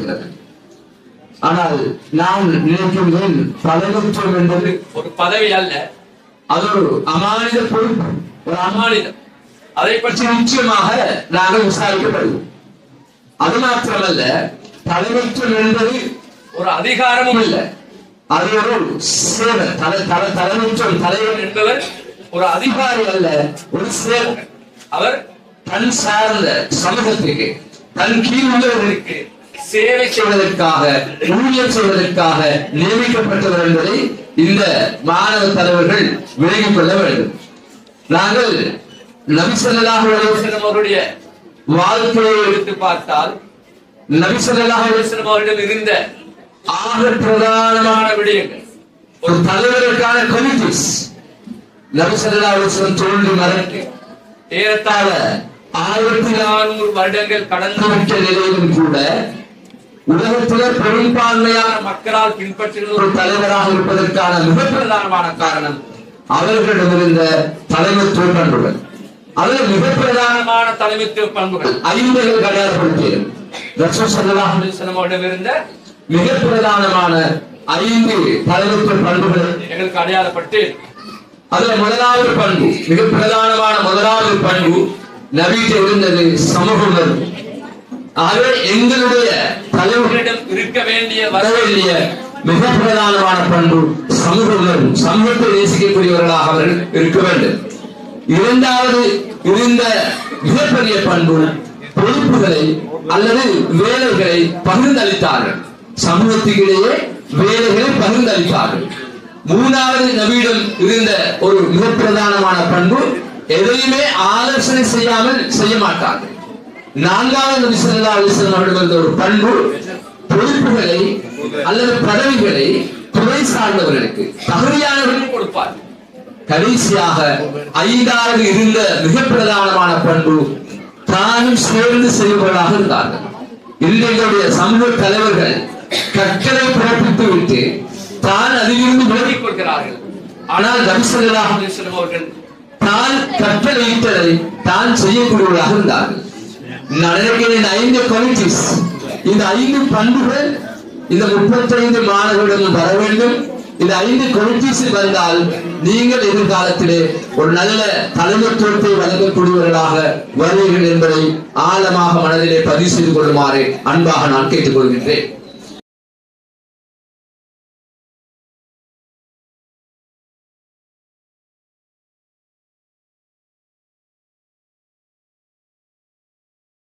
இருக்கிறது. ஆனால் நான் நினைக்கின்றேன் தலைமைத்துவம் என்பது ஒரு பதவி அல்ல, அது ஒரு அமானித பொறுப்பு, ஒரு அமானிதம். அதை பற்றி நிச்சயமாக நாங்கள் விசாரிக்கப்படுவோம். அது மாத்திரமல்ல, தலைமைத்துவம் என்பது ஒரு அதிகாரமும் இல்ல, அது ஒரு சேவை. தலைமைத்துவம், தலைவர் என்பவர் ஒரு அதிகாரி அல்ல, ஒரு சேவை. அவர் தன் சார்ந்த சமூகத்திற்கு, தன் கீழ் உள்ளவர்களுக்கு சேவை செய்வதற்காக, ஊழியம் செய்வதற்காக நியமிக்கப்பட்டவர் என்பதை இந்த மாணவ தலைவர்கள் விலகிக் கொள்ள வேண்டும். நாங்கள் நபி ஸல்லல்லாஹு அலைஹி வஸல்லம் அவருடைய வாழ்க்கையை எடுத்து பார்த்தால், நபி ஸல்லல்லாஹு அலைஹி வஸல்லம் அவரிடம் இருந்த ஆக பிரதானமான விடயங்கள், ஒரு தலைவருக்கான குவாலிட்டிஸ், நபி ஸல்லல்லாஹு அலைஹி வஸல்லம் தோன்றி மறைக்க ஏறத்தாழ 1400 வருடங்கள் கடந்து விட்ட நிலையிலும் கூட உலகத்திலே பெரும்பான்மையான மக்களால் பின்பற்றுகிற ஒரு தலைவராக இருப்பதற்கான மிக பிரதானமான காரணம் அவர்களிடமிருந்த தலைமைத்துவ பண்புகள். அதில் மிக பிரதானமான தலைமைத்துவ பண்புகள் 5 அடையாளப்படுத்தியது. ரசூல் ஸல்லல்லாஹு அலைஹி வஸல்லம் அவரிடம் இருந்த மிக பிரதானமான 5 தலைமைத்துவ பண்புகள் எங்களுக்கு அடையாளப்பட்டு, அதுல முதலாவது பண்பு, மிக பிரதானமான முதலாவது பண்பு நபியிட்ட இருந்தது சமூக உணர்வு. ஆகவே எங்களுடைய தலைவர்களிடம் இருக்க வேண்டிய வர வேண்டிய மிக பிரதானமான பண்பு சமூக உணர்வு. சமூகத்தை நேசிக்கக்கூடியவர்களாக அவர்கள் இருக்க வேண்டும். இரண்டாவது இருந்த மிகப்பெரிய பண்பு பொறுப்புகளை அல்லது வேலைகளை பகிர்ந்தளித்தார்கள். சமூகத்திலேயே வேலைகளை பகிர்ந்தளித்தார்கள். மூணாவது நபியிடம் இருந்த ஒரு மிக பிரதானமான பண்பு, எதையுமே ஆலோசனை செய்யாமல் செய்ய மாட்டார்கள். நான்காவது நபி ஸல்லல்லாஹு அலைஹி வஸல்லம் அவரிடம் இருந்த ஒரு பண்பு, பொறுப்புகளை அல்லது பதவிகளை துறை சார்ந்தவர்களுக்கு, தகுதியானவர்களுக்கு கொடுப்பார். கடைசியாக 5வது இருந்த மிக பிரதானமான பண்பு, தானும் சேர்ந்து செய்வதாக இருந்தார்கள். இன்றைய சமூக தலைவர்கள் கட்டளை பிறப்பித்து விட்டு தான் அதிலிருந்து விலகிக் கொள்கிறார்கள். ஆனால் நபி ஸல்லல்லாஹு அலைஹி வஸல்லம் அவர்கள் தான் கட்டளையிட்டதை தான் செய்யக்கூடியவர்களாக இருந்தார்கள். நான் நினைக்கிறேன் 5 குவாலிட்டிஸ், இந்த 5 பண்புகள் இந்த 35 மாணவர்களிடம் வர வேண்டும். இந்த 5 குவாலிட்டிஸ் வந்தால் நீங்கள் எதிர்காலத்திலே ஒரு நல்ல தலைமைத்துவத்தை வழங்கக்கூடியவர்களாக வருவீர்கள் என்பதை ஆழமாக மனதிலே பதிவு செய்து கொள்ளுமாறு அன்பாக நான் கேட்டுக்கொள்கின்றேன்.